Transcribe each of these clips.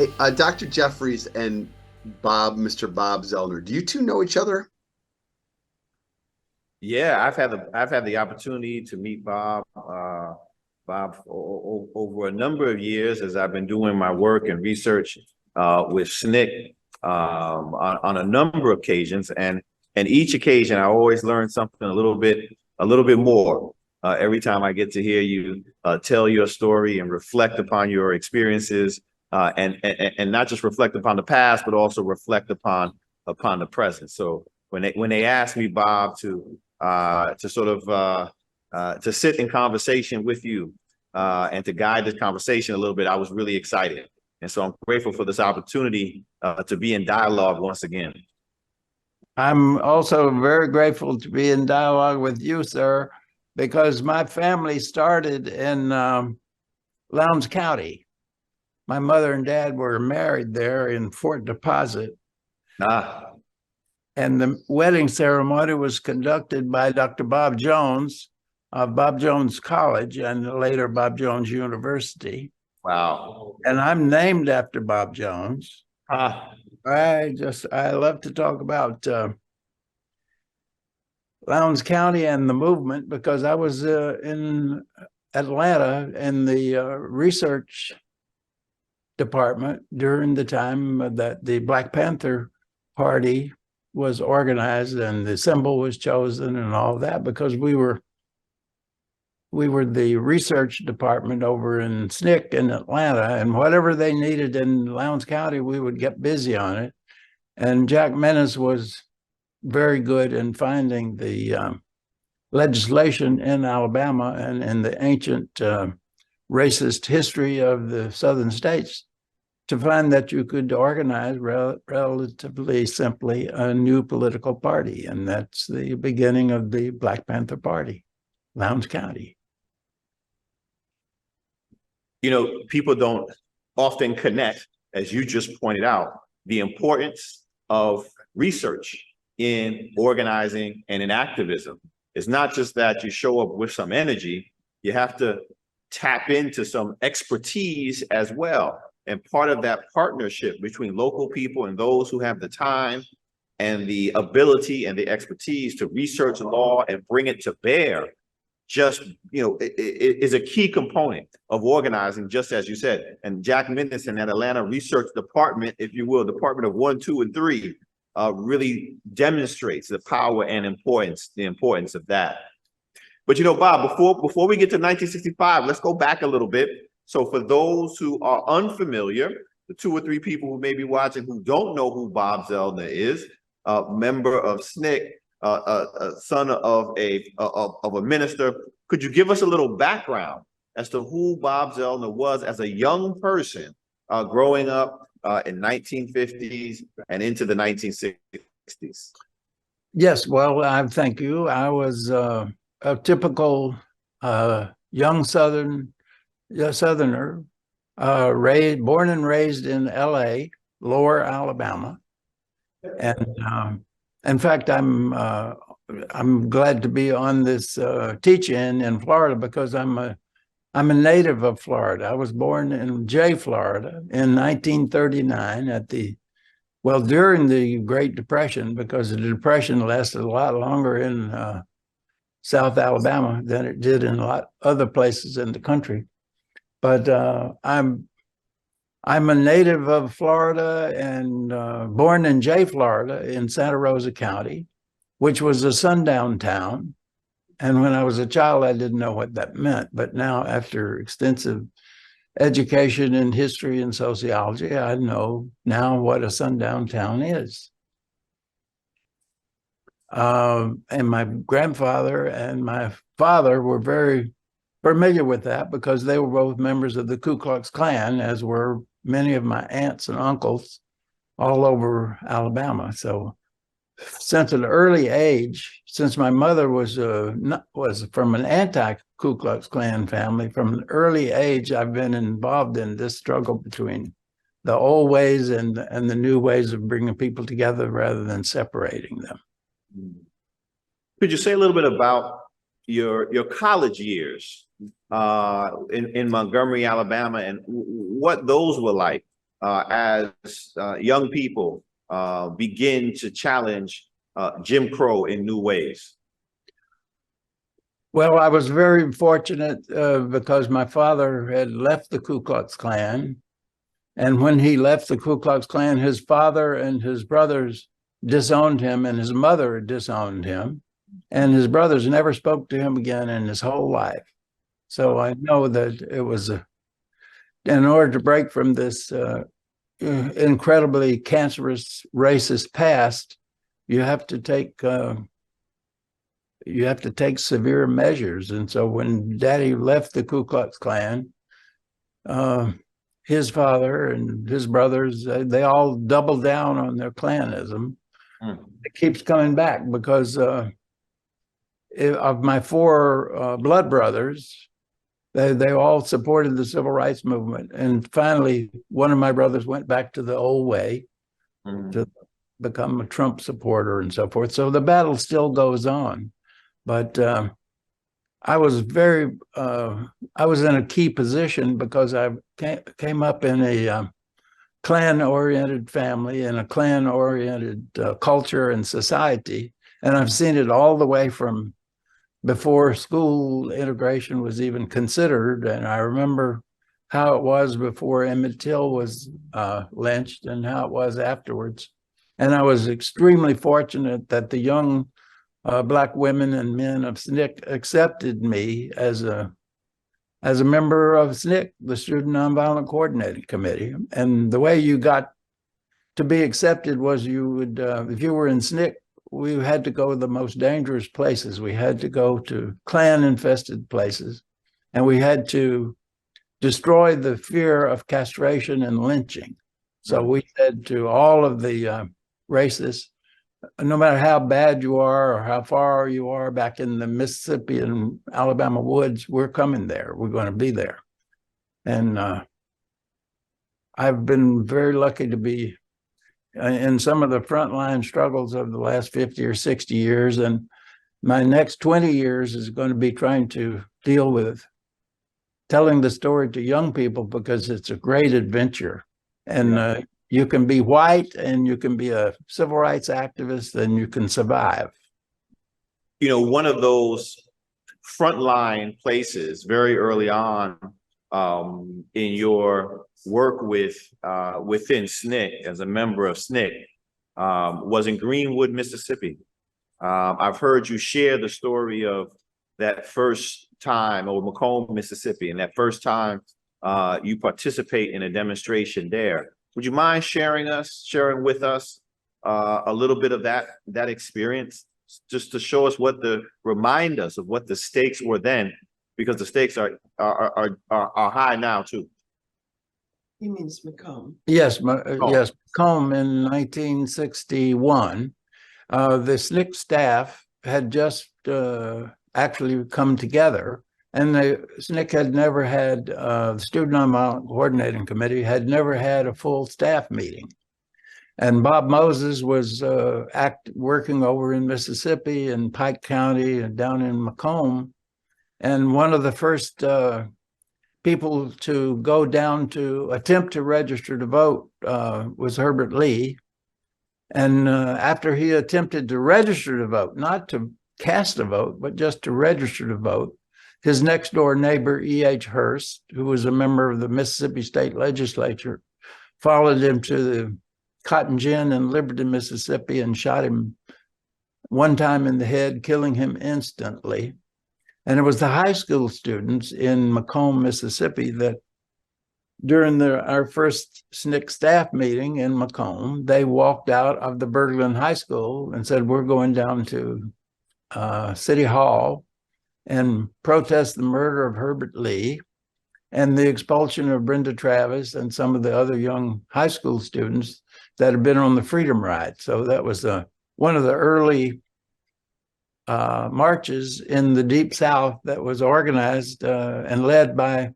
Hey, Dr. Jeffries and Mr. Bob Zellner, do you two know each other? Yeah, I've had the opportunity to meet Bob over a number of years as I've been doing my work and research with SNCC on a number of occasions, and each occasion I always learn something a little bit more every time I get to hear you tell your story and reflect upon your experiences, and not just reflect upon the past, but also reflect upon the present. So when they asked me, Bob, to sort of to sit in conversation with you and to guide this conversation a little bit, I was really excited. And so I'm grateful for this opportunity to be in dialogue once again. I'm also very grateful to be in dialogue with you, sir, because my family started in Lowndes County. My mother and dad were married there in Fort Deposit. Ah, And the wedding ceremony was conducted by Dr. Bob Jones of Bob Jones College and later Bob Jones University. wow. And I'm named after Bob Jones. Ah, I love to talk about Lowndes County and the movement because I was in Atlanta in the research department during the time that the Black Panther Party was organized and the symbol was chosen and all that, because we were the research department over in SNCC in Atlanta, and whatever they needed in Lowndes County, we would get busy on it. And Jack Menace was very good in finding the legislation in Alabama and in the ancient racist history of the southern states to find that you could organize relatively simply a new political party. And that's the beginning of the Black Panther Party, Lowndes County. People don't often connect, as you just pointed out, the importance of research in organizing and in activism. It's not just that you show up with some energy, you have to tap into some expertise as well. And part of that partnership between local people and those who have the time and the ability and the expertise to research law and bring it to bear it is a key component of organizing, just as you said. And Jack Menace in that Atlanta research department, if you will, department of 1, 2, and 3, really demonstrates the power and the importance of that. But Bob, before we get to 1965, let's go back a little bit. So for those who are unfamiliar, the 2 or 3 people who may be watching who don't know who Bob Zellner is, member of SNCC, son of a minister, could you give us a little background as to who Bob Zellner was as a young person growing up in 1950s and into the 1960s? Yes, well, I thank you. I was a typical young Southerner, born and raised in L.A., Lower Alabama, and in fact, I'm glad to be on this teach-in in Florida because I'm a native of Florida. I was born in Jay, Florida, in 1939 during the Great Depression, because the Depression lasted a lot longer in South Alabama than it did in a lot other places in the country. But I'm a native of Florida and born in Jay, Florida, in Santa Rosa County, which was a sundown town. And when I was a child, I didn't know what that meant. But now, after extensive education in history and sociology, I know now what a sundown town is. And my grandfather and my father were very familiar with that because they were both members of the Ku Klux Klan, as were many of my aunts and uncles all over Alabama. So since an early age, since my mother was from an anti-Ku Klux Klan family, from an early age, I've been involved in this struggle between the old ways and the new ways of bringing people together rather than separating them. Could you say a little bit about your college years in Montgomery, Alabama, and what those were like as young people begin to challenge Jim Crow in new ways? Well, I was very fortunate because my father had left the Ku Klux Klan. And when he left the Ku Klux Klan, his father and his brothers disowned him, and his mother disowned him. And his brothers never spoke to him again in his whole life. So I know that it was in order to break from this incredibly cancerous racist past, you have to take severe measures. And so when Daddy left the Ku Klux Klan, his father and his brothers, they all doubled down on their Klanism. It keeps coming back because of my four blood brothers, they all supported the civil rights movement. And finally, one of my brothers went back to the old way to become a Trump supporter and so forth. So the battle still goes on. But I was in a key position because I came up in a Klan-oriented family and a Klan-oriented culture and society. And I've seen it all the way from before school integration was even considered. And I remember how it was before Emmett Till was lynched and how it was afterwards. And I was extremely fortunate that the young Black women and men of SNCC accepted me as a member of SNCC, the Student Nonviolent Coordinating Committee. And the way you got to be accepted was you would, if you were in SNCC, we had to go to the most dangerous places. We had to go to Klan-infested places, and we had to destroy the fear of castration and lynching. So we said to all of the racists, no matter how bad you are or how far you are back in the Mississippi and Alabama woods, we're coming there. We're going to be there. And I've been very lucky to be in some of the frontline struggles of the last 50 or 60 years. And my next 20 years is going to be trying to deal with telling the story to young people because it's a great adventure. And you can be white and you can be a civil rights activist and you can survive. You know, one of those frontline places very early on in your work with within SNCC as a member of SNCC was in Greenwood, Mississippi. I've heard you share the story of that first time, or Macomb, Mississippi, and that first time you participate in a demonstration there. Would you mind sharing with us a little bit of that experience, just to show us remind us of what the stakes were then, because the stakes are high now too. He means Macomb. Yes, yes, Macomb in 1961. The SNCC staff had just actually come together, and the SNCC had never had, the Student Nonviolent Coordinating Committee had never had a full staff meeting. And Bob Moses was working over in Mississippi and Pike County and down in Macomb. And one of the first people to go down to attempt to register to vote was Herbert Lee. And after he attempted to register to vote, not to cast a vote, but just to register to vote, his next door neighbor, E.H. Hurst, who was a member of the Mississippi State Legislature, followed him to the Cotton Gin in Liberty, Mississippi, and shot him one time in the head, killing him instantly. And it was the high school students in Macomb, Mississippi, that during our first SNCC staff meeting in Macomb, they walked out of the Berglund High School and said, we're going down to City Hall and protest the murder of Herbert Lee and the expulsion of Brenda Travis and some of the other young high school students that had been on the Freedom Ride. So that was one of the early marches in the Deep South that was organized and led by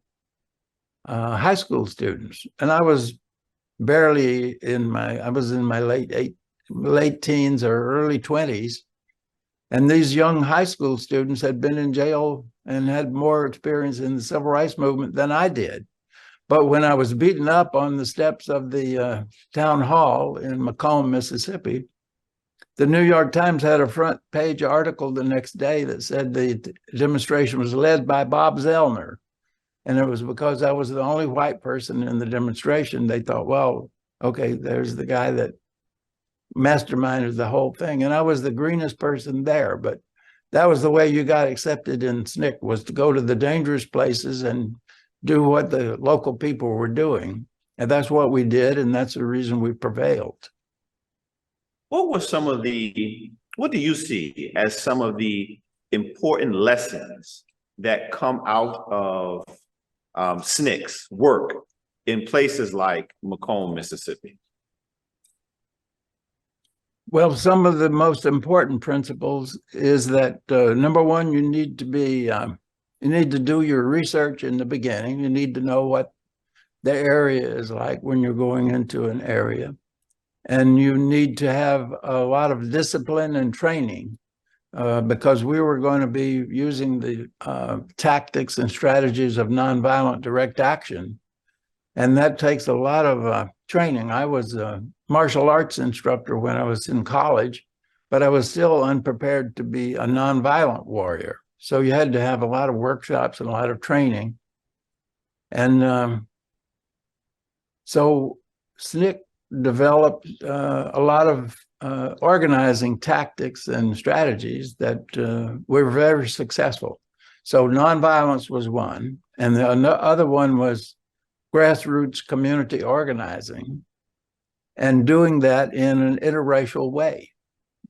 high school students. And I was barely in my late teens or early 20s. And these young high school students had been in jail and had more experience in the civil rights movement than I did. But when I was beaten up on the steps of the town hall in Macomb, Mississippi, the New York Times had a front page article the next day that said the demonstration was led by Bob Zellner. And it was because I was the only white person in the demonstration. They thought, well, okay, there's the guy that masterminded the whole thing. And I was the greenest person there, but that was the way you got accepted in SNCC, was to go to the dangerous places and do what the local people were doing. And that's what we did. And that's the reason we prevailed. What do you see as some of the important lessons that come out of SNCC's work in places like Macomb, Mississippi? Well, some of the most important principles is that number one, you need to do your research in the beginning. You need to know what the area is like when you're going into an area. And you need to have a lot of discipline and training because we were going to be using the tactics and strategies of nonviolent direct action. And that takes a lot of training. I was a martial arts instructor when I was in college, but I was still unprepared to be a nonviolent warrior. So you had to have a lot of workshops and a lot of training. And so SNCC developed a lot of organizing tactics and strategies that were very successful. So nonviolence was one, and the other one was grassroots community organizing, and doing that in an interracial way.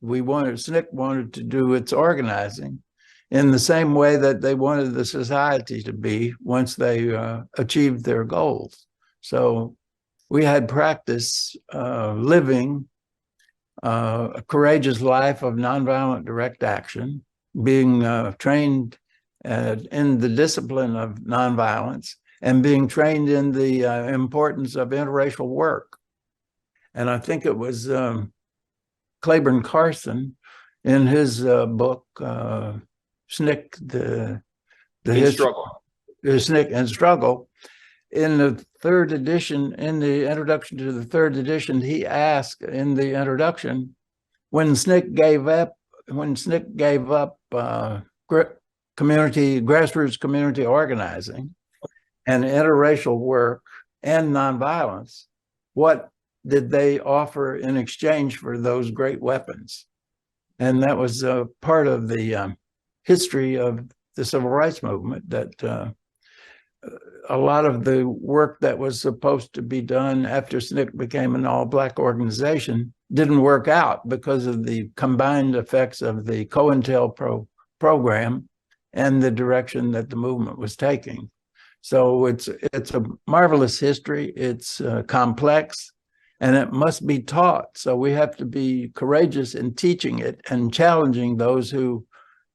SNCC wanted to do its organizing in the same way that they wanted the society to be once they achieved their goals. So we had practice living a courageous life of nonviolent direct action, being trained in the discipline of nonviolence, and being trained in the importance of interracial work. And I think it was Claiborne Carson in his book, SNCC, the Struggle. SNCC and Struggle. In the third edition, in the introduction to the third edition, he asked in the introduction, when SNCC gave up grassroots community organizing and interracial work and nonviolence, what did they offer in exchange for those great weapons? And that was part of the history of the civil rights movement, that a lot of the work that was supposed to be done after SNCC became an all-Black organization didn't work out because of the combined effects of the COINTEL program and the direction that the movement was taking. So it's a marvelous history. It's complex, and it must be taught. So we have to be courageous in teaching it and challenging those who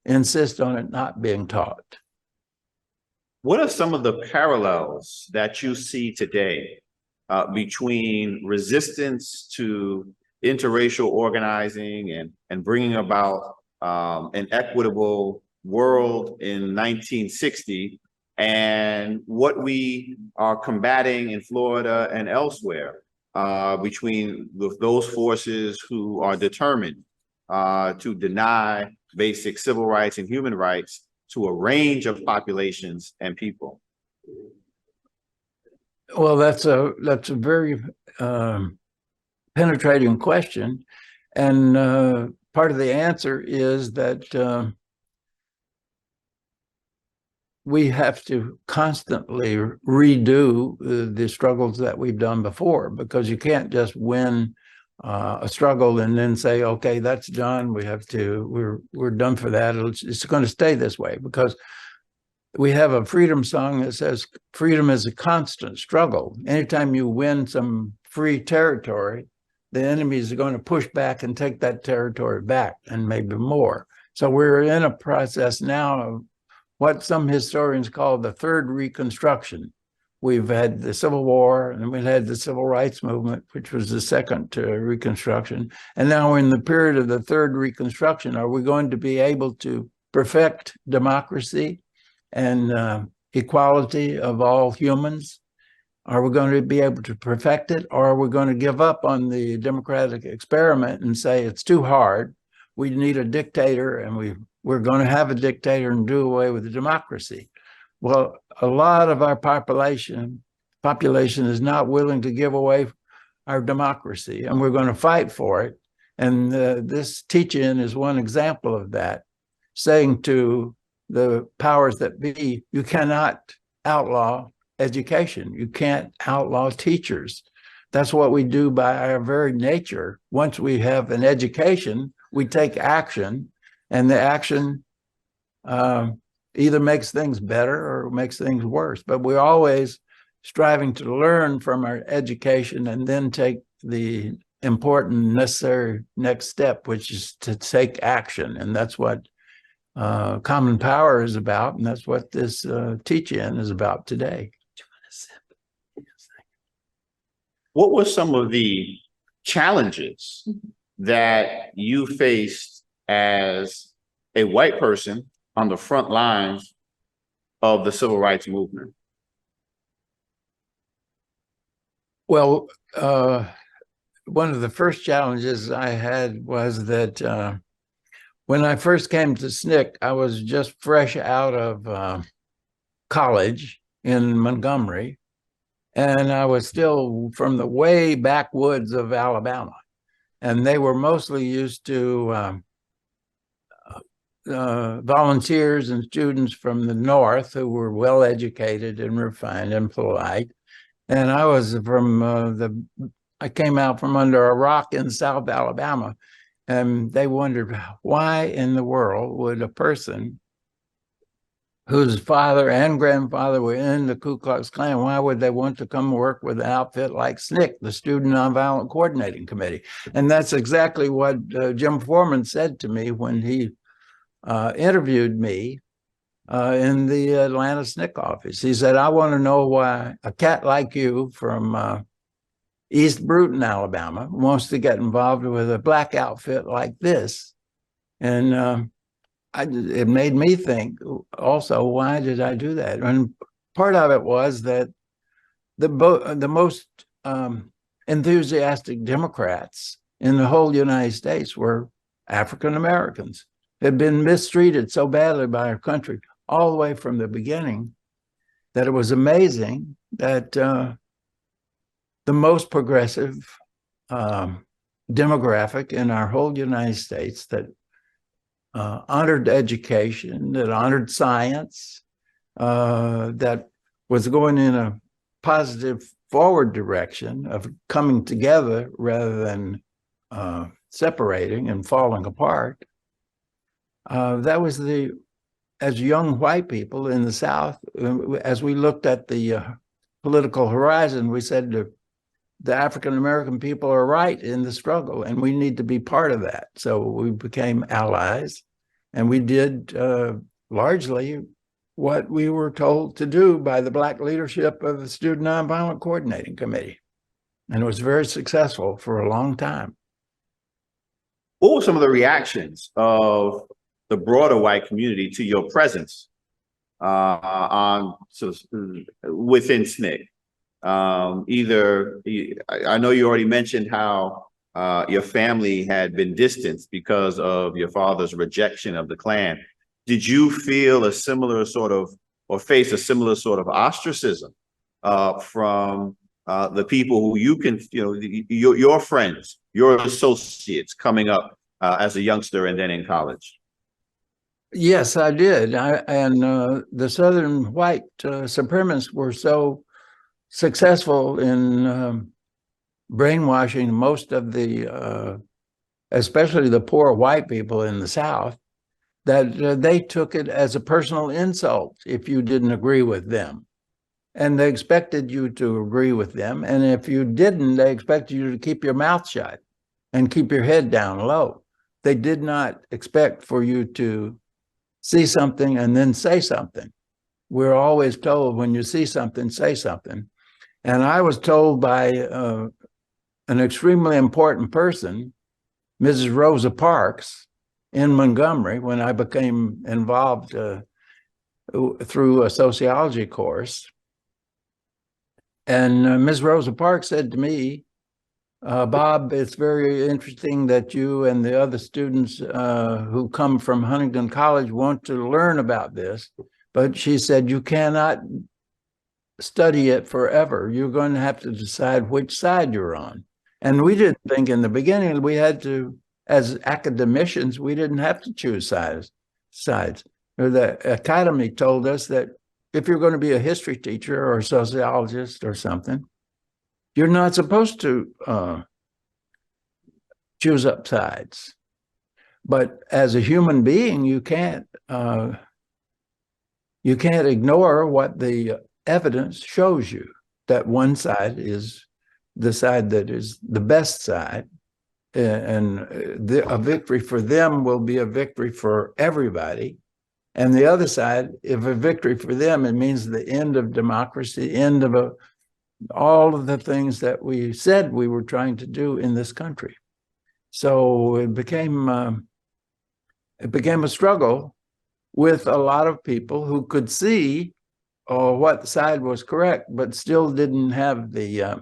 insist on it not being taught. What are some of the parallels that you see today between resistance to interracial organizing and bringing about an equitable world in 1960 and what we are combating in Florida and elsewhere, between those forces who are determined to deny basic civil rights and human rights to a range of populations and people? Well, that's a very penetrating question, and part of the answer is that we have to constantly redo the struggles that we've done before, because you can't just win a struggle and then say, okay, that's done. We're done for that. It's going to stay this way, because we have a freedom song that says freedom is a constant struggle. Anytime you win some free territory, the enemies are going to push back and take that territory back, and maybe more. So we're in a process now of what some historians call the third Reconstruction. We've had the Civil War, and we've had the Civil Rights Movement, which was the second Reconstruction. And now we're in the period of the third Reconstruction. Are we going to be able to perfect democracy and equality of all humans Are we going to be able to perfect it, or are we going to give up on the democratic experiment and say it's too hard? We need a dictator, and we're going to have a dictator and do away with the democracy. Well, a lot of our population is not willing to give away our democracy, and we're going to fight for it. And this teach-in is one example of that, saying to the powers that be, you cannot outlaw education. You can't outlaw teachers. That's what we do by our very nature. Once we have an education, we take action, and the action either makes things better or makes things worse. But we're always striving to learn from our education and then take the important, necessary next step, which is to take action. And that's what Common Power is about, and that's what this teach-in is about today. What were some of the challenges that you faced as a white person on the front lines of the civil rights movement? Well, one of the first challenges I had was that when I first came to SNCC, I was just fresh out of college in Montgomery, and I was still from the way backwoods of Alabama. And they were mostly used to volunteers and students from the North who were well-educated and refined and polite. And I was from I came out from under a rock in South Alabama, and they wondered, why in the world would a person whose father and grandfather were in the Ku Klux Klan, why would they want to come work with an outfit like SNCC, the Student Nonviolent Coordinating Committee? And that's exactly what Jim Foreman said to me when he interviewed me in the Atlanta SNCC office. He said, I want to know why a cat like you from East Bruton, Alabama, wants to get involved with a black outfit like this. And it made me think also, why did I do that? And part of it was that the most enthusiastic Democrats in the whole United States were African Americans. Had been mistreated so badly by our country all the way from the beginning that it was amazing that the most progressive demographic in our whole United States that honored education, that honored science, that was going in a positive forward direction of coming together rather than separating and falling apart. That was as young white people in the South, as we looked at the political horizon, we said the African-American people are right in the struggle, and we need to be part of that. So we became allies, and we did largely what we were told to do by the Black leadership of the Student Nonviolent Coordinating Committee. And it was very successful for a long time. What were some of the reactions of the broader white community to your presence within SNCC? I know you already mentioned how your family had been distanced because of your father's rejection of the Klan. Did you feel a similar sort of, or face a similar sort of ostracism from the people who you can, your friends, your associates coming up as a youngster and then in college? Yes, I did. The Southern white supremacists were so successful in brainwashing most of the, especially the poor white people in the South, that they took it as a personal insult if you didn't agree with them. And they expected you to agree with them. And if you didn't, they expected you to keep your mouth shut and keep your head down low. They did not expect for you to see something and then say something. We're always told, when you see something, say something. And I was told by an extremely important person, Mrs. Rosa Parks, in Montgomery, when I became involved through a sociology course. And Ms. Rosa Parks said to me, Bob, it's very interesting that you and the other students who come from Huntington College want to learn about this. But she said, you cannot study it forever. You're going to have to decide which side you're on. And we didn't think in the beginning we had to, as academicians, we didn't have to choose sides. The academy told us that if you're going to be a history teacher or a sociologist or something, you're not supposed to choose up sides. But as a human being, you can't ignore what the evidence shows you, that one side is the side that is the best side, and a victory for them will be a victory for everybody. And the other side, if a victory for them, it means the end of democracy, end of all of the things that we said we were trying to do in this country. So it became a struggle with a lot of people who could see what side was correct, but still didn't have the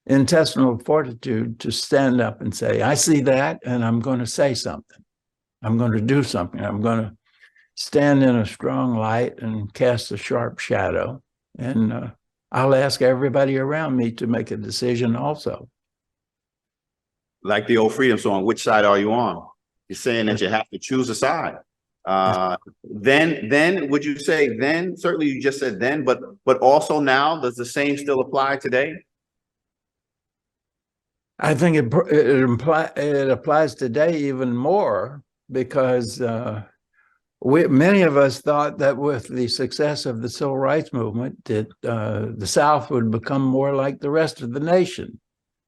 intestinal fortitude to stand up and say, I see that, and I'm going to say something. I'm going to do something. I'm going to stand in a strong light and cast a sharp shadow. And I'll ask everybody around me to make a decision also. Like the old freedom song, which side are you on? You're saying that you have to choose a side. Then would you say then, certainly you just said then, but also now, does the same still apply today? I think it applies today even more because many of us thought that with the success of the civil rights movement, that the South would become more like the rest of the nation.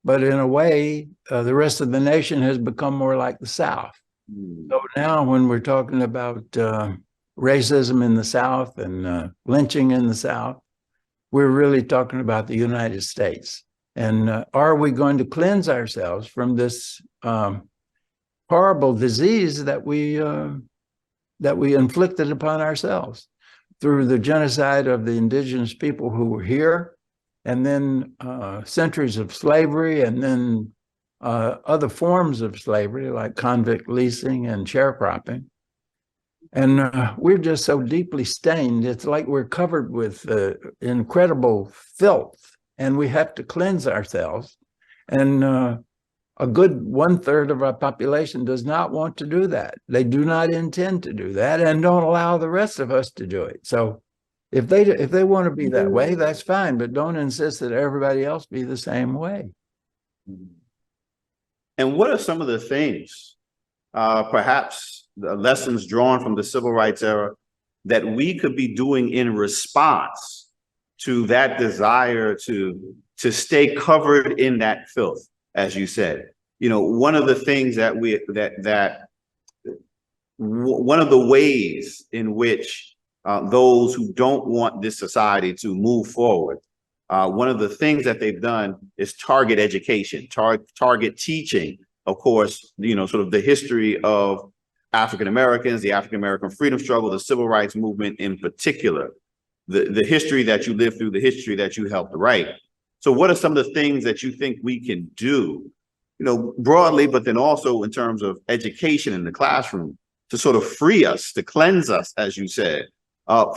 But in a way, the rest of the nation has become more like the South. So now when we're talking about racism in the South and lynching in the South, we're really talking about the United States. And are we going to cleanse ourselves from this horrible disease that we inflicted upon ourselves through the genocide of the indigenous people who were here, and then centuries of slavery, and then other forms of slavery like convict leasing and sharecropping. And we're just so deeply stained. It's like we're covered with incredible filth, and we have to cleanse ourselves. And a good 1/3 of our population does not want to do that. They do not intend to do that and don't allow the rest of us to do it. So if they want to be that way, that's fine, but don't insist that everybody else be the same way. And what are some of the things, perhaps the lessons drawn from the civil rights era, that we could be doing in response to that desire to stay covered in that filth, as you said? You know, one of the things that one of the ways in which those who don't want this society to move forward, one of the things that they've done is target education, target teaching, of course, you know, sort of the history of African Americans, the African American freedom struggle, the civil rights movement in particular, the history that you lived through, the history that you helped write. So what are some of the things that you think we can do, you know, broadly, but then also in terms of education in the classroom to sort of free us, to cleanse us, as you said,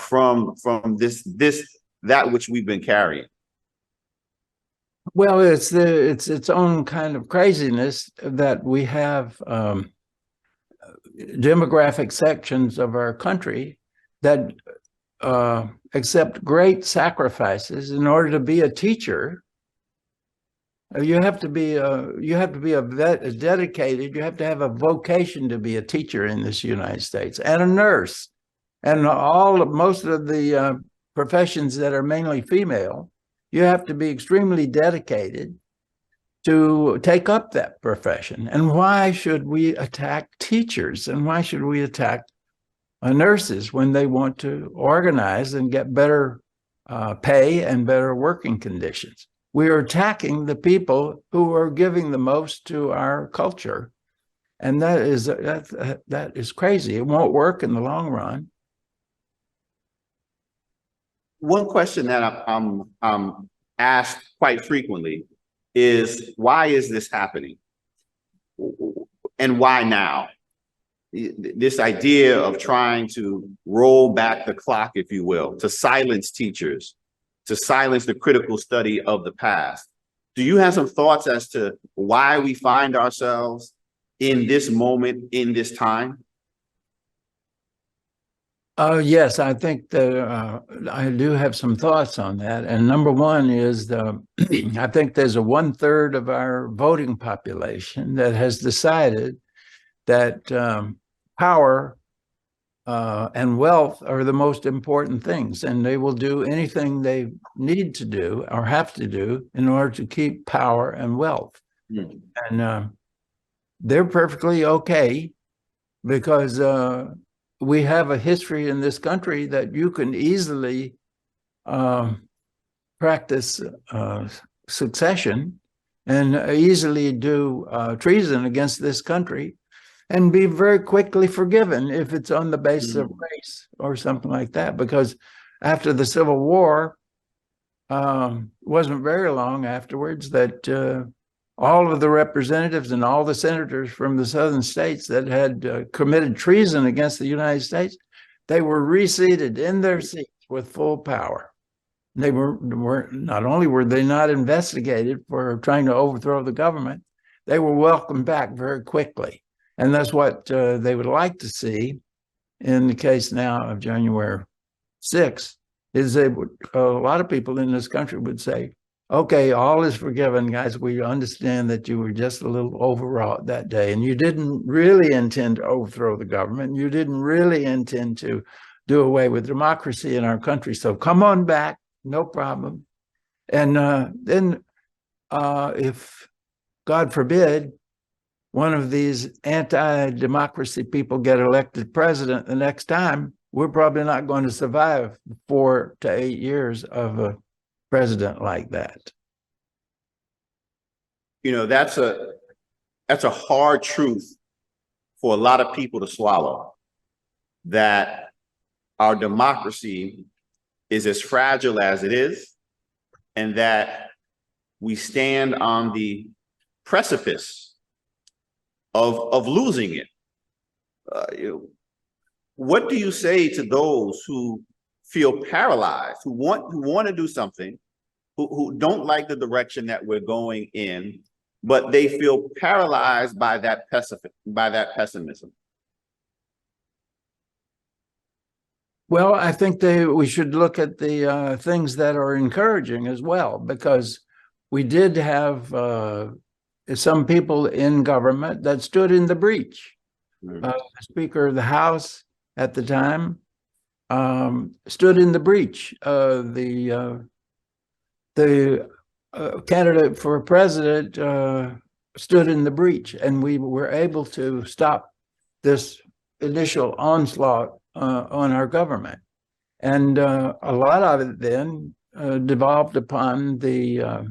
from that which we've been carrying? Well, it's its own kind of craziness that we have demographic sections of our country that accept great sacrifices in order to be a teacher. You have to be dedicated. You have to have a vocation to be a teacher in this United States, and a nurse, and most of the professions that are mainly female. You have to be extremely dedicated to take up that profession. And why should we attack teachers? And why should we attack nurses when they want to organize and get better pay and better working conditions? We are attacking the people who are giving the most to our culture. And that is crazy. It won't work in the long run. One question that I'm asked quite frequently is, why is this happening? And why now? This idea of trying to roll back the clock, if you will, to silence teachers, to silence the critical study of the past. Do you have some thoughts as to why we find ourselves in this moment, in this time? Yes, I think that I do have some thoughts on that. And number one is I think there's a 1/3 of our voting population that has decided that power and wealth are the most important things, and they will do anything they need to do or have to do in order to keep power and wealth. Mm. And they're perfectly okay because we have a history in this country that you can easily practice succession and easily do treason against this country and be very quickly forgiven if it's on the basis of race or something like that. Because after the Civil War, wasn't very long afterwards that all of the representatives and all the senators from the southern states that had committed treason against the United States, they were reseated in their seats with full power. They were not only were they not investigated for trying to overthrow the government, they were welcomed back very quickly. And that's what they would like to see in the case now of January 6th, is they would, a lot of people in this country would say, okay, all is forgiven, guys. We understand that you were just a little overwrought that day, and you didn't really intend to overthrow the government. You didn't really intend to do away with democracy in our country. So come on back, no problem. And then if, God forbid, one of these anti-democracy people get elected president the next time, we're probably not going to survive 4 to 8 years of a president like that. You know, that's a hard truth for a lot of people to swallow, that our democracy is as fragile as it is, and that we stand on the precipice of losing it. What do you say to those who feel paralyzed, who want to do something, who don't like the direction that we're going in, but they feel paralyzed by that pessimism? Well, I think we should look at the things that are encouraging as well, because we did have some people in government that stood in the breach. The Speaker of the House at the time stood in the breach. The candidate for president stood in the breach, and we were able to stop this initial onslaught on our government. And a lot of it then devolved upon the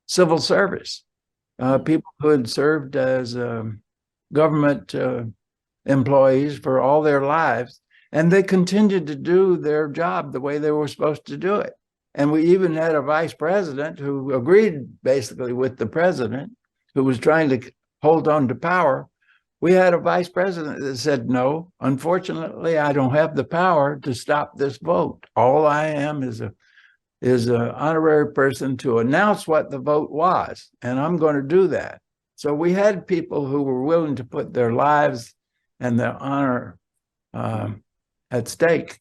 civil service. People who had served as government employees for all their lives, and they continued to do their job the way they were supposed to do it. And we even had a vice president who agreed basically with the president, who was trying to hold on to power. We had a vice president that said, no, unfortunately, I don't have the power to stop this vote. All I am is an honorary person to announce what the vote was, and I'm going to do that. So we had people who were willing to put their lives and their honor at stake.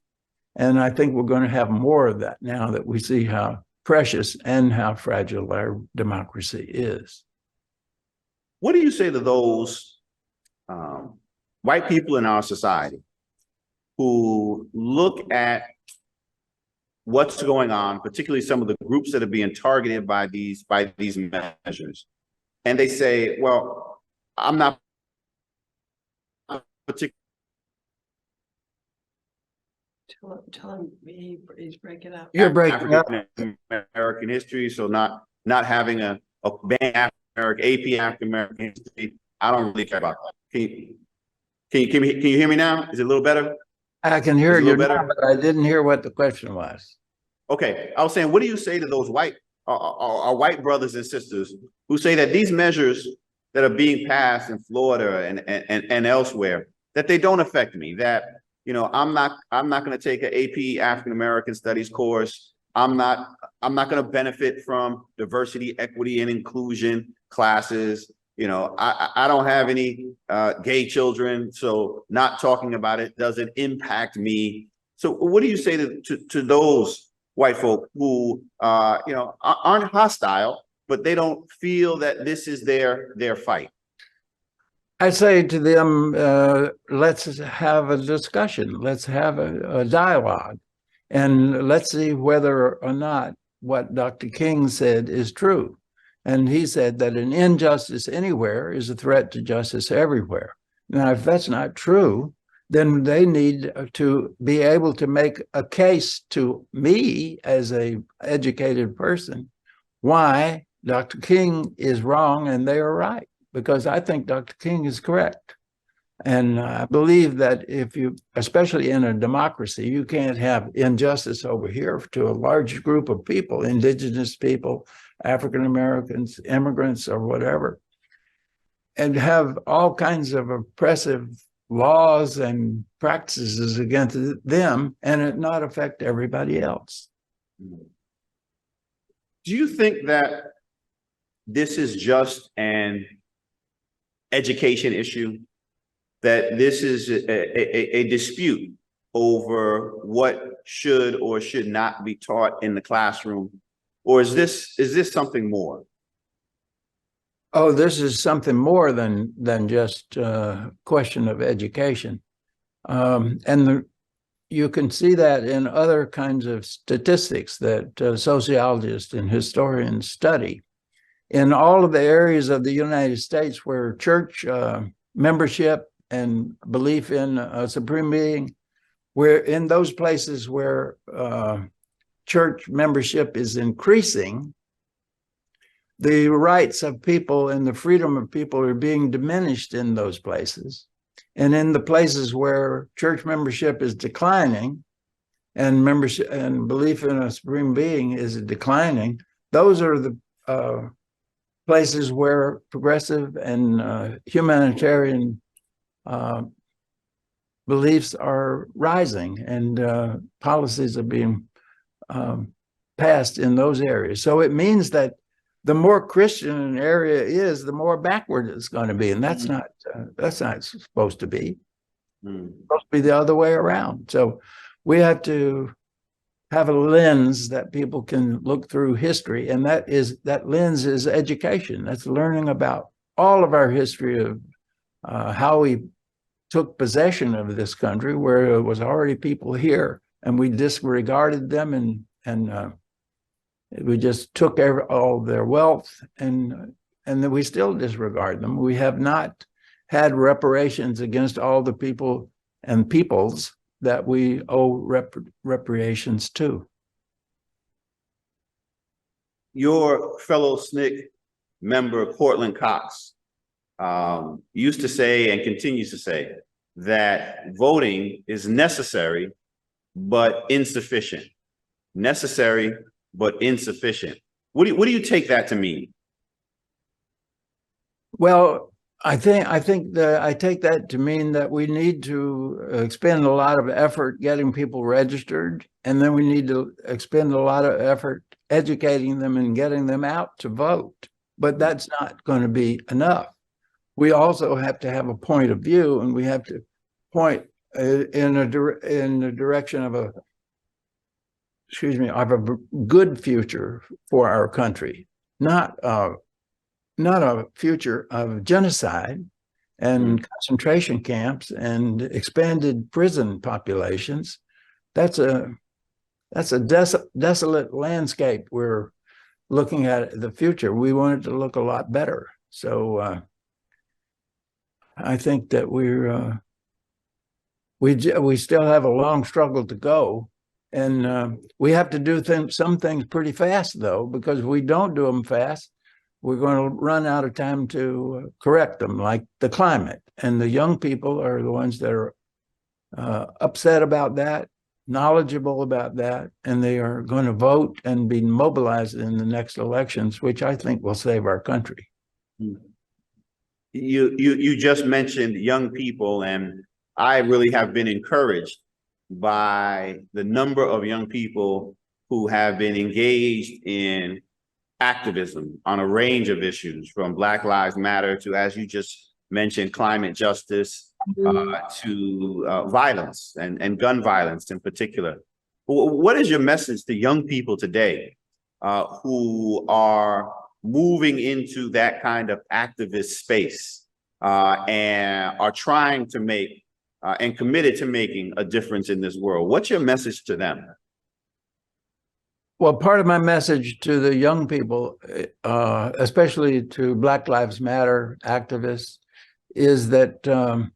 And I think we're going to have more of that now that we see how precious and how fragile our democracy is. What do you say to those white people in our society who look at what's going on, particularly some of the groups that are being targeted by these measures, and they say, well, I'm not particularly. Tell him he's breaking up. You're breaking up. American history, so not having a band AP African American history. I don't really care about that. Can you hear me now? Is it a little better? I can hear you now, but I didn't hear what the question was. Okay, I was saying, what do you say to those white our white brothers and sisters who say that these measures that are being passed in Florida and elsewhere, that they don't affect me, that, you know, I'm not going to take an AP African American Studies course. I'm not going to benefit from diversity, equity, and inclusion classes. You know, I don't have any gay children, so not talking about it doesn't impact me. So what do you say to those white folk who you know, aren't hostile, but they don't feel that this is their fight? I say to them, let's have a discussion. Let's have a dialogue. And let's see whether or not what Dr. King said is true. And he said that an injustice anywhere is a threat to justice everywhere. Now, if that's not true, then they need to be able to make a case to me as an educated person why Dr. King is wrong and they are right, because I think Dr. King is correct. And I believe that if you, especially in a democracy, you can't have injustice over here to a large group of people, indigenous people, African Americans, immigrants, or whatever, and have all kinds of oppressive laws and practices against them and it not affect everybody else. Do you think that this is just an education issue? That this is a dispute over what should or should not be taught in the classroom? Or is this something more? Oh, this is something more than just a question of education. You can see that in other kinds of statistics that sociologists and historians study. In all of the areas of the United States where church membership and belief in a supreme being, where in those places where church membership is increasing, the rights of people and the freedom of people are being diminished in those places. And in the places where church membership is declining and membership and belief in a supreme being is declining, those are the places where progressive and humanitarian beliefs are rising and policies are being passed in those areas. So it means that the more Christian an area is, the more backward it's going to be, and that's not supposed to be. It's supposed to be the other way around. So we have to have a lens that people can look through history, and that lens is education. That's learning about all of our history of how we took possession of this country, where there was already people here, and we disregarded them and we just took all their wealth, and then we still disregard them. We have not had reparations against all the people and peoples that we owe reparations to. Your fellow SNCC member, Cortland Cox, used to say and continues to say that voting is necessary but insufficient. Necessary but insufficient. What do you take that to mean? Well, I think that I take that to mean that we need to expend a lot of effort getting people registered, and then we need to expend a lot of effort educating them and getting them out to vote. But that's not going to be enough. We also have to have a point of view, and we have to point in the direction of a good future for our country, not a future of genocide and concentration camps and expanded prison populations. That's a desolate landscape we're looking at the future. We want it to look a lot better. So I think that we still have a long struggle to go. And we have to do some things pretty fast, though, because if we don't do them fast, we're going to run out of time to correct them, like the climate. And the young people are the ones that are upset about that. knowledgeable about that, and they are going to vote and be mobilized in the next elections, which I think will save our country. You just mentioned young people, and I really have been encouraged by the number of young people who have been engaged in activism on a range of issues, from Black Lives Matter to, as you just mentioned, climate justice, to violence and gun violence in particular. What is your message to young people today who are moving into that kind of activist space and are trying to make and committed to making a difference in this world? What's your message to them? Well, part of my message to the young people, especially to Black Lives Matter activists, is that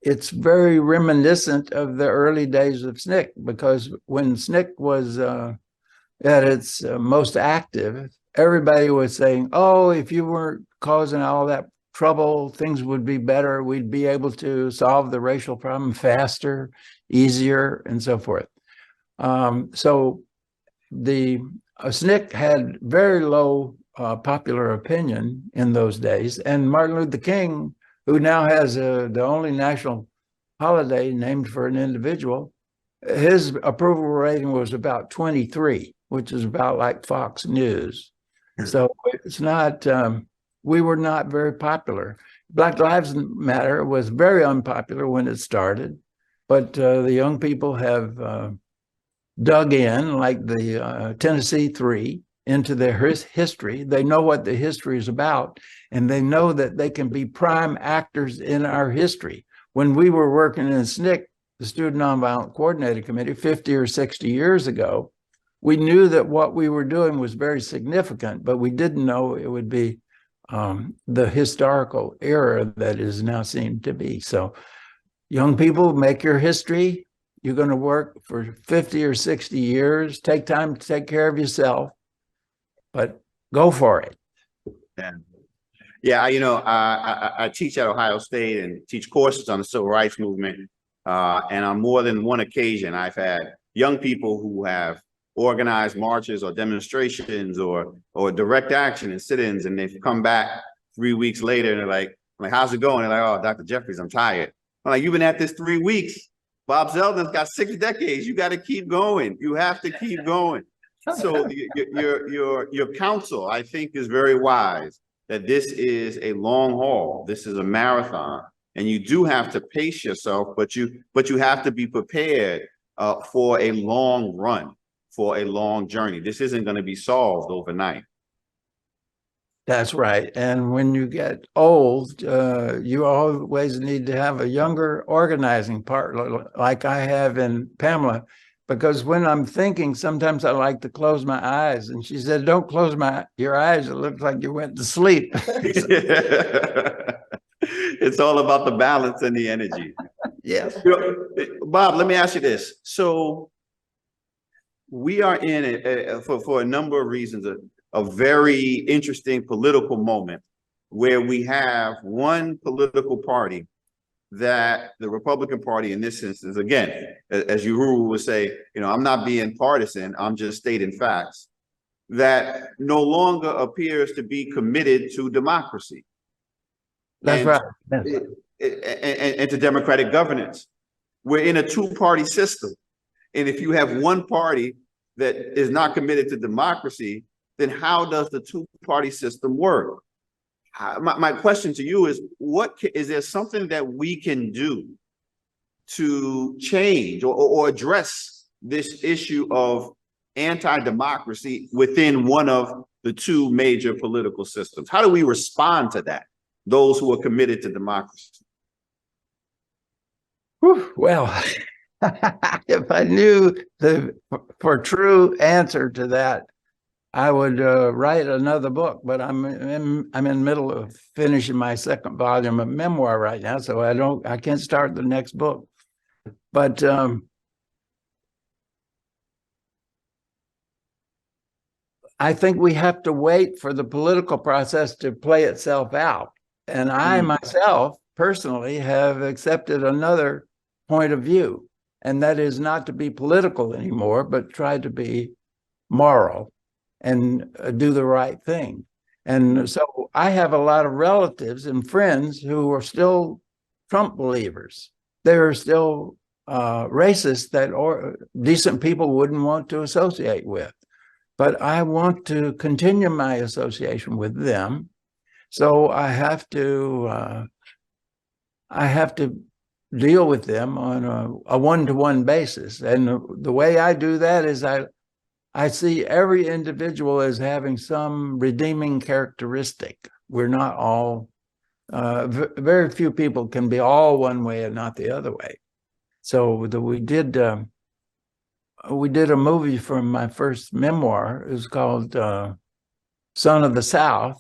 it's very reminiscent of the early days of SNCC, because when SNCC was at its most active, everybody was saying, oh, if you weren't causing all that trouble, things would be better. We'd be able to solve the racial problem faster, easier, and so forth. So the SNCC had very low popular opinion in those days, and Martin Luther King, who now has the only national holiday named for an individual, his approval rating was about 23, which is about like Fox News. So it's not, we were not very popular. Black Lives Matter was very unpopular when it started, but the young people have dug in, like the Tennessee Three, into their history. They know what the history is about, and they know that they can be prime actors in our history. When we were working in SNCC, the Student Nonviolent Coordinating Committee, 50 or 60 years ago, we knew that what we were doing was very significant, but we didn't know it would be the historical era that is now seen to be. So young people, make your history. You're going to work for 50 or 60 years. Take time to take care of yourself, but go for it. Yeah, I teach at Ohio State and teach courses on the civil rights movement. And on more than one occasion, I've had young people who have organized marches or demonstrations or direct action and sit-ins, and they've come back 3 weeks later and they're like, how's it going? They're like, oh, Dr. Jeffries, I'm tired. I'm like, you've been at this 3 weeks. Bob Zellner's got 6 decades. You got to keep going. You have to keep going. So your counsel, I think, is very wise, that this is a long haul. This is a marathon, and you do have to pace yourself, but you have to be prepared for a long run, for a long journey. This isn't going to be solved overnight. That's right. And when you get old, you always need to have a younger organizing partner, like I have in Pamela, because when I'm thinking, sometimes I like to close my eyes. And she said, don't close your eyes. It looks like you went to sleep. It's all about the balance and the energy. Yes. Bob, let me ask you this. So we are in for a number of reasons, a very interesting political moment where we have one political party, that the Republican Party in this instance, again, as Uhuru would say, I'm not being partisan, I'm just stating facts, that no longer appears to be committed to democracy. That's right. And to democratic governance. We're in a two-party system. And if you have one party that is not committed to democracy, then how does the two-party system work? My question to you is, is there something that we can do to change or address this issue of anti-democracy within one of the two major political systems? How do we respond to that, those who are committed to democracy? Well, if I knew the true answer to that, I would write another book, but I'm in the middle of finishing my second volume of memoir right now, so I can't start the next book. But I think we have to wait for the political process to play itself out. And I myself personally have accepted another point of view. and that is not to be political anymore, but try to be moral and do the right thing. And so I have a lot of relatives and friends who are still Trump believers. They're still racist that decent people wouldn't want to associate with. But I want to continue my association with them. So I have to deal with them on a one-to-one basis. And the way I do that is I see every individual as having some redeeming characteristic. We're not all, very few people can be all one way and not the other way. So we did a movie from my first memoir. It was called Son of the South.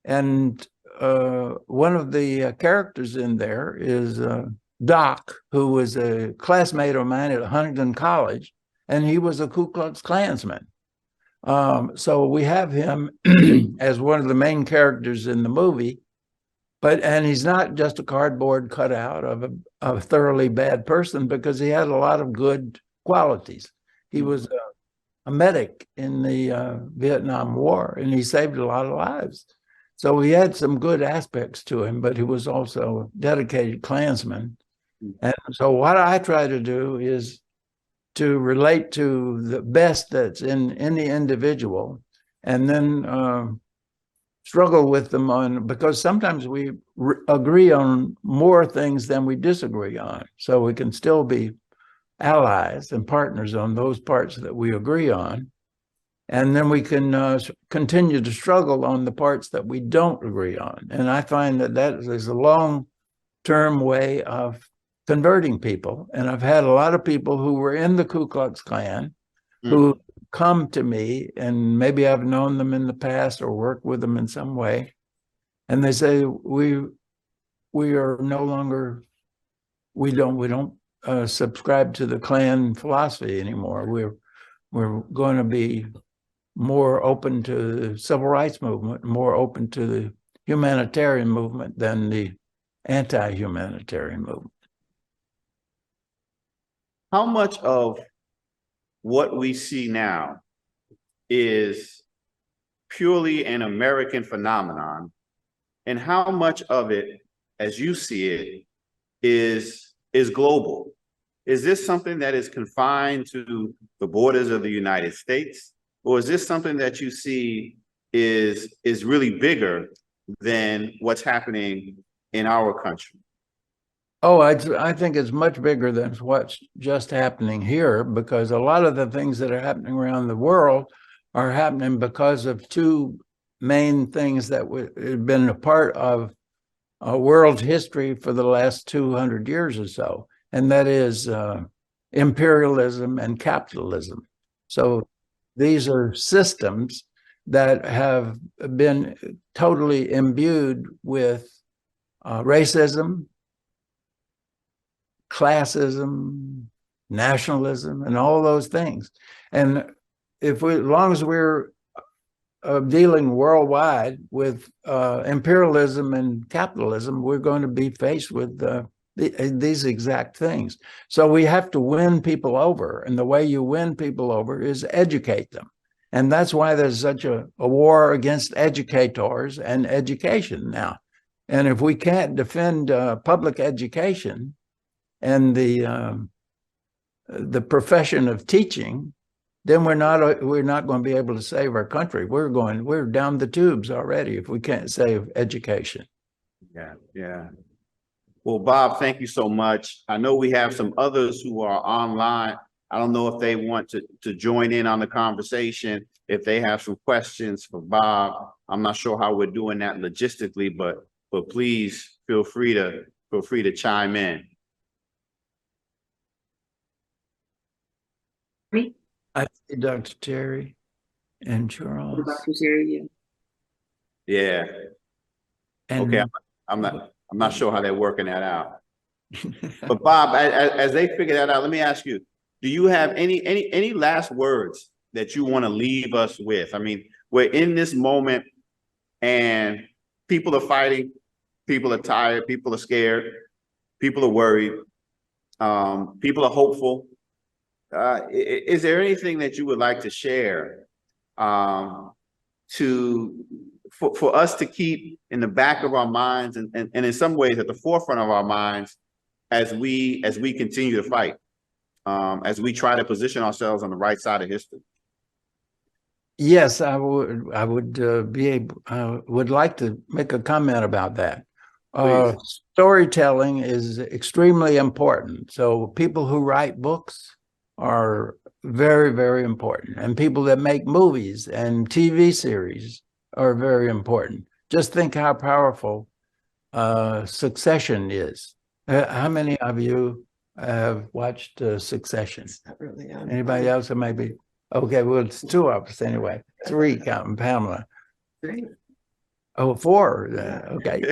And one of the characters in there is Doc, who was a classmate of mine at Huntington College, and he was a Ku Klux Klansman. So we have him as one of the main characters in the movie, and he's not just a cardboard cutout of a thoroughly bad person, because he had a lot of good qualities. He was a medic in the Vietnam War, and he saved a lot of lives. So he had some good aspects to him, but he was also a dedicated Klansman. And so what I try to do is to relate to the best that's in the individual, and then struggle with them because sometimes we agree on more things than we disagree on. So we can still be allies and partners on those parts that we agree on. And then we can continue to struggle on the parts that we don't agree on. And I find that is a long-term way of converting people. And I've had a lot of people who were in the Ku Klux Klan who come to me, and maybe I've known them in the past or worked with them in some way. And they say, we are no longer, we don't subscribe to the Klan philosophy anymore. We're going to be more open to the civil rights movement, more open to the humanitarian movement than the anti-humanitarian movement. How much of what we see now is purely an American phenomenon, and how much of it, as you see it, is global? Is this something that is confined to the borders of the United States? Or is this something that you see is really bigger than what's happening in our country? Oh, I think it's much bigger than what's just happening here, because a lot of the things that are happening around the world are happening because of two main things that have been a part of world history for the last 200 years or so, and that is imperialism and capitalism. So these are systems that have been totally imbued with racism, classism, nationalism, and all those things. And as long as we're dealing worldwide with imperialism and capitalism, we're going to be faced with these exact things. So we have to win people over. And the way you win people over is educate them. And that's why there's such a war against educators and education now. And if we can't defend public education and the profession of teaching, then we're not going to be able to save our country. We're down the tubes already if we can't save education. Yeah. Well, Bob, thank you so much. I know we have some others who are online. I don't know if they want to join in on the conversation, if they have some questions for Bob. I'm not sure how we're doing that logistically, but please feel free to chime in. I see Dr. Terry and Charles. Dr. Terry, Yeah. And okay, I'm not sure how they're working that out. But Bob, as they figure that out, let me ask you, do you have any last words that you want to leave us with? I mean, we're in this moment and people are fighting, people are tired, people are scared, people are worried. People are hopeful. Is there anything that you would like to share for us to keep in the back of our minds and in some ways at the forefront of our minds as we continue to fight, as we try to position ourselves on the right side of history? Yes, I would would like to make a comment about that. Storytelling is extremely important. So people who write books are very, very important. And people that make movies and TV series are very important. Just think how powerful Succession is. How many of you have watched Succession? Not really on. Anybody else? Or maybe, okay, well, it's two of us anyway. Three counting Pamela. Three. Oh, four. Okay.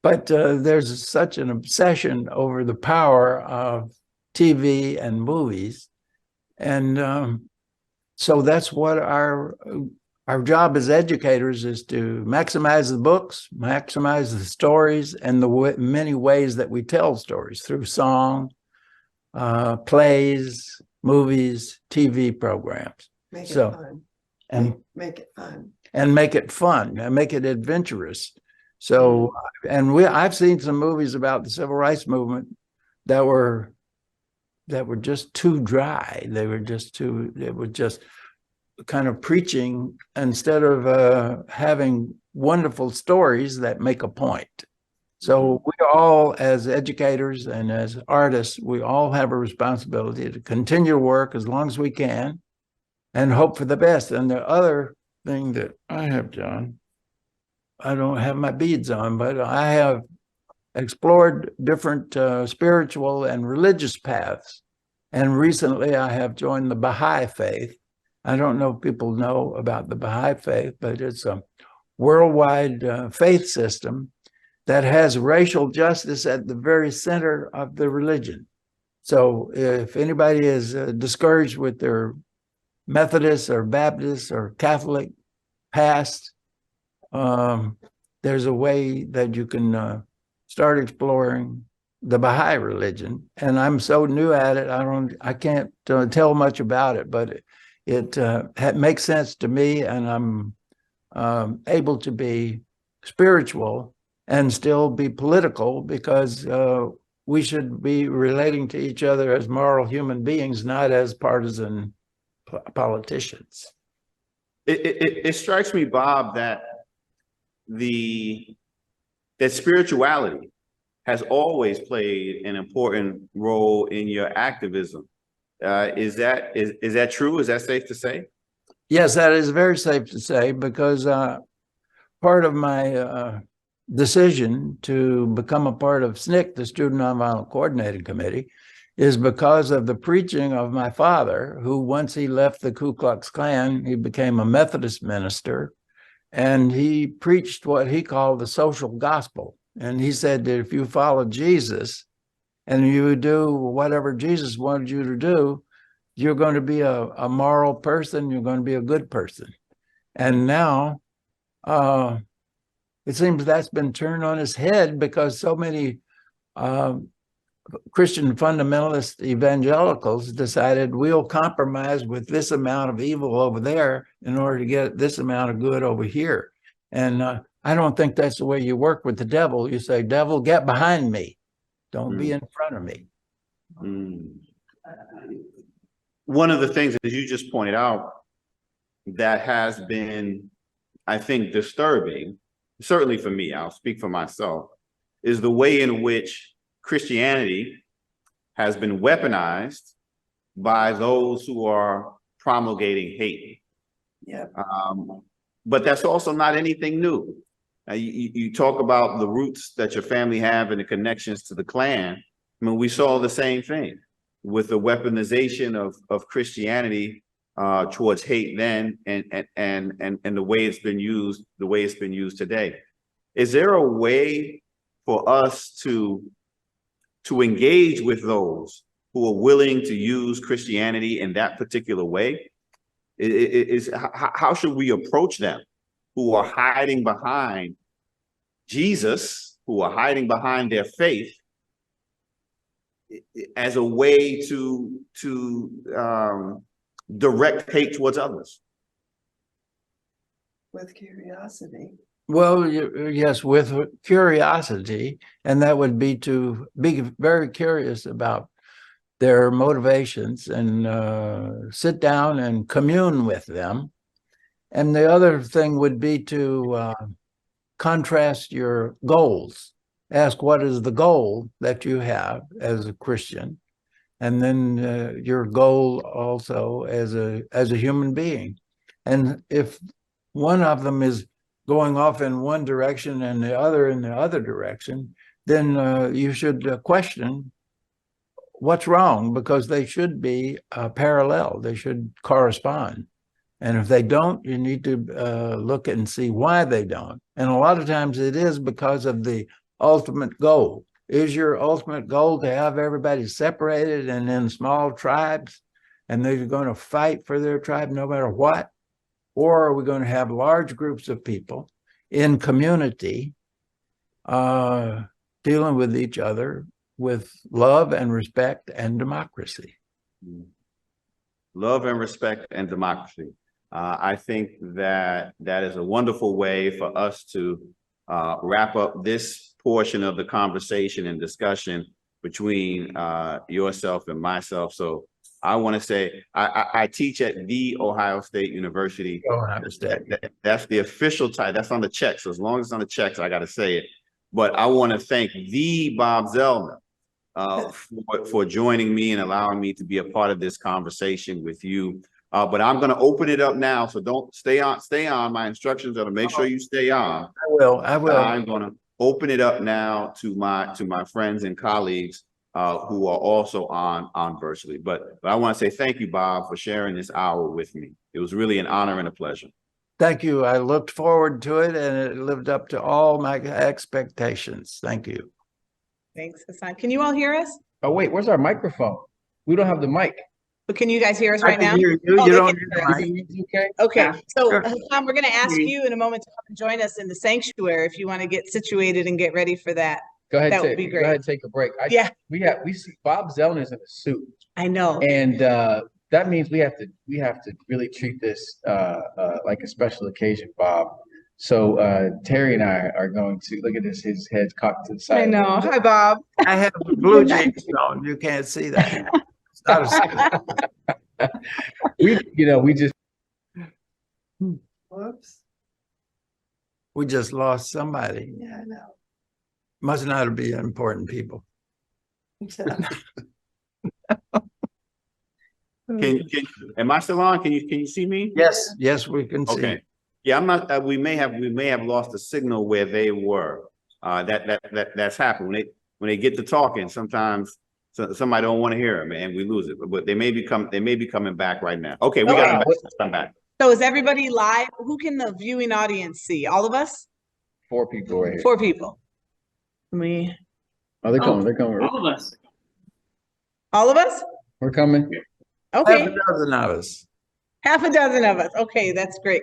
But there's such an obsession over the power of TV and movies. And so that's what our job as educators is to maximize the books, maximize the stories, and the many ways that we tell stories through song, plays, movies, TV programs. Make it So, fun. and Make it fun. and make it fun and make it adventurous. So, and I've seen some movies about the civil rights movement that were just too dry. They were just kind of preaching instead of having wonderful stories that make a point. So we all, as educators and as artists, we all have a responsibility to continue to work as long as we can and hope for the best. And the other thing that I have, John, I don't have my beads on, but I have explored different spiritual and religious paths. And recently I have joined the Baha'i faith. I don't know if people know about the Baha'i faith, but it's a worldwide faith system that has racial justice at the very center of the religion. So if anybody is discouraged with their Methodist or Baptist or Catholic past, there's a way that you can start exploring the Baha'i religion. And I'm so new at it, I can't tell much about it, but it makes sense to me, and I'm able to be spiritual and still be political, because we should be relating to each other as moral human beings, not as partisan politicians. It strikes me, Bob, that that spirituality has always played an important role in your activism. Is that true? Is that safe to say? Yes, that is very safe to say, because part of my decision to become a part of SNCC, the Student Nonviolent Coordinating Committee, is because of the preaching of my father, who, once he left the Ku Klux Klan, he became a Methodist minister, and he preached what he called the social gospel. And he said that if you follow Jesus and you do whatever Jesus wanted you to do, you're going to be a moral person, you're going to be a good person. And now it seems that's been turned on its head, because so many Christian fundamentalist evangelicals decided we'll compromise with this amount of evil over there in order to get this amount of good over here. And I don't think that's the way you work with the devil. You say, devil, get behind me. Don't be in front of me. One of the things that you just pointed out that has been, I think, disturbing, certainly for me, I'll speak for myself, is the way in which Christianity has been weaponized by those who are promulgating hate. Yeah. But that's also not anything new. You talk about the roots that your family have and the connections to the Klan. I mean, we saw the same thing with the weaponization of Christianity towards hate then, and the way it's been used today. Is there a way for us to engage with those who are willing to use Christianity in that particular way? How should we approach them who are hiding behind Jesus, who are hiding behind their faith, as a way to direct hate towards others. With curiosity. Well, yes, with curiosity, and that would be to be very curious about their motivations and sit down and commune with them. And the other thing would be to contrast your goals. Ask what is the goal that you have as a Christian, and then your goal also as a human being. And if one of them is going off in one direction and the other in the other direction, then you should question what's wrong, because they should be parallel. They should correspond. And if they don't, you need to look and see why they don't. And a lot of times it is because of the ultimate goal. Is your ultimate goal to have everybody separated and in small tribes, and they're going to fight for their tribe no matter what? Or are we going to have large groups of people in community dealing with each other with love and respect and democracy? Love and respect and democracy. I think that is a wonderful way for us to wrap up this portion of the conversation and discussion between yourself and myself. So I want to say I teach at the Ohio State University. Ohio State. That's the official title. That's on the check. So as long as it's on the checks, I got to say it. But I want to thank the Bob Zellner for joining me and allowing me to be a part of this conversation with you. But I'm going to open it up now. So don't stay on. My instructions are to make sure you stay on. I will. I'm going to open it up now to my friends and colleagues who are also on virtually. But I want to say thank you, Bob, for sharing this hour with me. It was really an honor and a pleasure. Thank you. I looked forward to it, and it lived up to all my expectations. Thank you. Thanks, Hassan. Can you all hear us? Oh, wait, where's our microphone? We don't have the mic. But can you guys hear us right now? You Oh, you they don't can need hear us. the mic. Okay. Okay, Yeah, so sure. Hassan, we're going to ask you in a moment to come and join us in the sanctuary if you want to get situated and get ready for that. Go ahead. That would be Go great. ahead, take a break. Yeah. We see Bob Zellner's in a suit, I know. and that means we have to really treat this like a special occasion, Bob. So Terry and I are going to look at this. His head's cocked to the side. I know. Hi, Bob. I have blue jeans on. You can't see that. It's not a secret. We just Whoops. We just lost somebody. Yeah, I know. Must not be important people. Am I still on? Can you see me? Yes, we can see. Okay. Yeah, I'm not. We may have lost the signal where they were. That's happened when they get to talking. Sometimes somebody don't want to hear them, and we lose it. But they may be coming back right now. Okay, we got them back. I'm back. So is everybody live? Who can the viewing audience see? All of us? 4 people right here. 4 people. Oh, they're coming. They're coming. All of us. All of us? We're coming. Okay. Half a dozen of us. Half a dozen of us. Okay, that's great.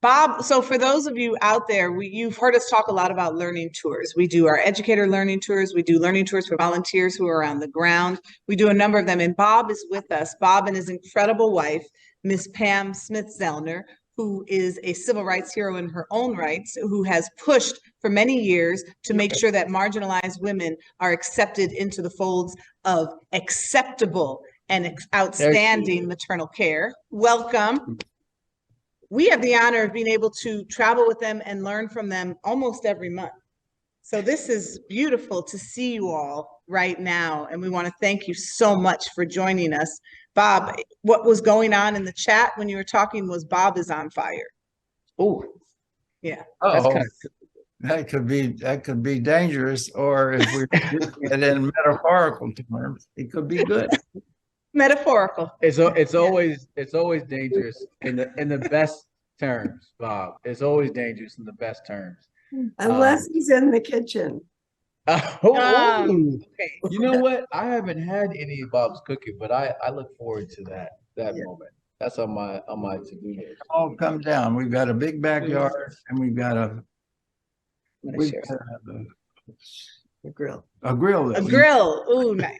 Bob, so for those of you out there, you've heard us talk a lot about learning tours. We do our educator learning tours. We do learning tours for volunteers who are on the ground. We do a number of them, and Bob is with us. Bob and his incredible wife, Miss Pam Smith-Zellner, who is a civil rights hero in her own rights, who has pushed for many years to make sure that marginalized women are accepted into the folds of acceptable and outstanding maternal care. Welcome. We have the honor of being able to travel with them and learn from them almost every month. So this is beautiful to see you all right now. And we want to thank you so much for joining us. Bob, what was going on in the chat when you were talking was Bob is on fire. Oh, Yeah. Oh, that could be dangerous, or if we're using it in metaphorical terms, it could be good. Metaphorical. it's always dangerous in the best terms, Bob. It's always dangerous in the best terms. Unless he's in the kitchen. Okay. You know what? I haven't had any of Bob's cooking, but I look forward to that moment. That's on my to-do list. All come down. We've got a big backyard, and we've got a A grill. A grill. A grill. Ooh, nice.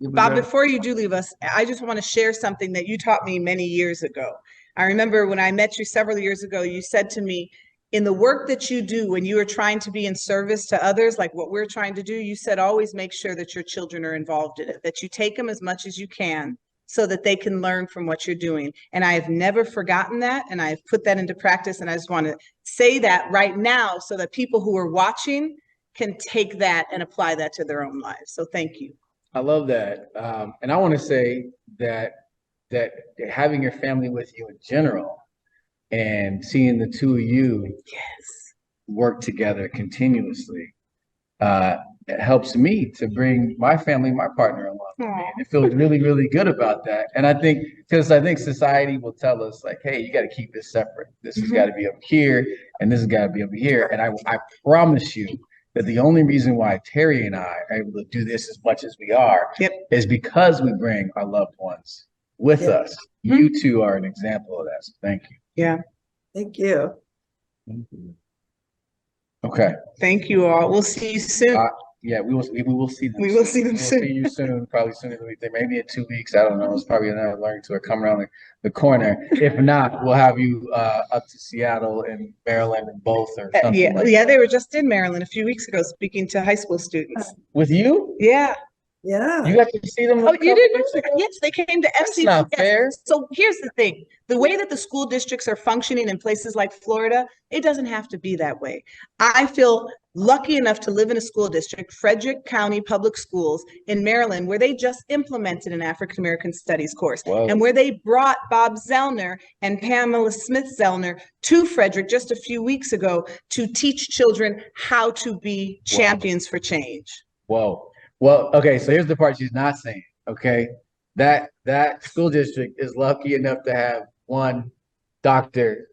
You Bob, better- before you do leave us, I just want to share something that you taught me many years ago. I remember when I met you several years ago, you said to me, in the work that you do, when you are trying to be in service to others, like what we're trying to do, you said, always make sure that your children are involved in it, that you take them as much as you can so that they can learn from what you're doing. And I have never forgotten that. And I've put that into practice. And I just want to say that right now so that people who are watching can take that and apply that to their own lives. So thank you. I love that. And I want to say that having your family with you in general and seeing the two of you Yes. work together continuously, it helps me to bring my family, my partner along with me. And it feels really, really good about that. And I think, because I think society will tell us like, hey, you got to keep this separate. This has got to be over here and this has got to be over here. And I promise you that the only reason why Terry and I are able to do this as much as we are is because we bring our loved ones with us. You two are an example of that. So thank you. Yeah. Thank you. Okay. Thank you all. We'll see you soon. Yeah, we will see them. We will see them We'll soon. see you soon, probably sooner than we think. Maybe in 2 weeks. I don't know. It's probably another learning tour coming around the corner. If not, we'll have you up to Seattle and Maryland and both or something. Yeah, they were just in Maryland a few weeks ago speaking to high school students. With you? Yeah. Yeah. You got to see them. Oh, you didn't know that? Yes, they came to That's FCC. not Yes. fair. So here's the thing. The way that the school districts are functioning in places like Florida, it doesn't have to be that way. I feel lucky enough to live in a school district, Frederick County Public Schools in Maryland, where they just implemented an African American Studies course. Whoa. And where they brought Bob Zellner and Pamela Smith Zellner to Frederick just a few weeks ago to teach children how to be champions for change. Whoa. Well, okay, so here's the part she's not saying, okay? That school district is lucky enough to have one Dr.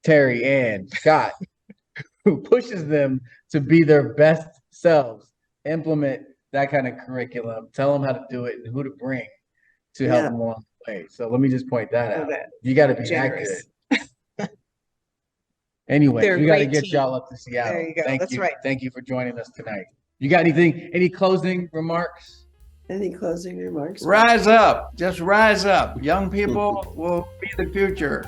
Terry Ann Scott who pushes them to be their best selves, implement that kind of curriculum, tell them how to do it and who to bring to help them along the way. So let me just point that out. You got to be Generous. accurate. Anyway, They're a we got to great get team. y'all up to Seattle. There you go. Thank That's you. right. Thank you for joining us tonight. You got anything, any closing remarks? Any closing remarks? Rise up. Just rise up. Young people will be the future.